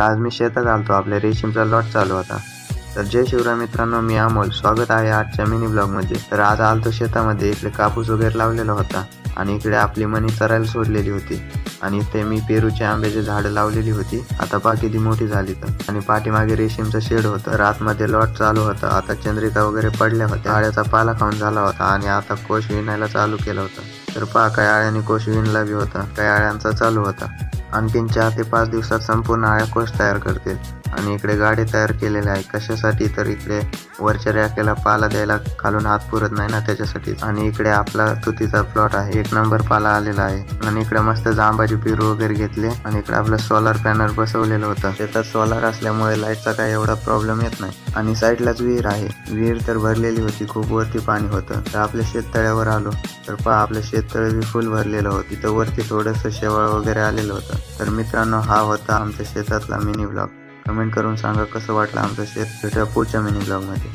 आज मी शेतात आलतो, आपल्या रेशीमचा लॉट चालू होता. तर जय शिवराय मित्रांनो, मी अमोल. स्वागत आहे आजच्या मिनी ब्लॉगमध्ये. तर आज आलतो शेतामध्ये. इकडे कापूस वगैरे लावलेला होता आणि इकडे आपली मणी चरायला सोडलेली होती आणि इथे मी पेरूची आंब्याची झाडं लावलेली होती. आता पहा किती मोठी झाली तर. आणि पाठीमागे रेशीमचं शेड होतं. रातमध्ये लॉट चालू होता. आता चंद्रिका वगैरे पडल्या होत्या. आळ्याचा पाला खाऊन झाला होता आणि आता कोश विणायला चालू केलं होतं. तर पहा, काही आळ्याने कोश विणला बी होता, काही आळ्यांचा चालू होता. आणखीन 4 ते 5 दिवसात संपूर्ण आळ्या कोश तयार करतील. आणि इकडे गाडी तयार केलेले आहे. कशासाठी तर इकडे वरच्या रॅकेला पाला द्यायला खालून हात पुरत नाही ना, त्याच्यासाठी. आणि इकडे आपला तुतीचा प्लॉट आहे. 1 नंबर पाला आलेला आहे. आणि इकडे मस्त जांबाची पेरू वगैरे घेतले आणि इकडे आपलं सोलार पॅनल बसवलेलं होतं. शेतात सोलार असल्यामुळे लाईटचा काही एवढा प्रॉब्लेम येत नाही. आणि साईडलाच विहीर आहे. विहीर तर भरलेली होती, खूप वरती पाणी होतं. तर आपल्या शेततळ्यावर आलो तर पहा, आपलं शेततळे बी फुल भरलेलं होतं. तिथं वरती थोडंसं शेवाळ वगैरे आलेलं होतं. तर मित्रांनो, हा होता आमच्या शेतातला मिनी ब्लॉग. कमेंट करून सांगा कसं वाटलं आमचं शेत. भेटूया पुढच्या मिनी ब्लॉगमध्ये.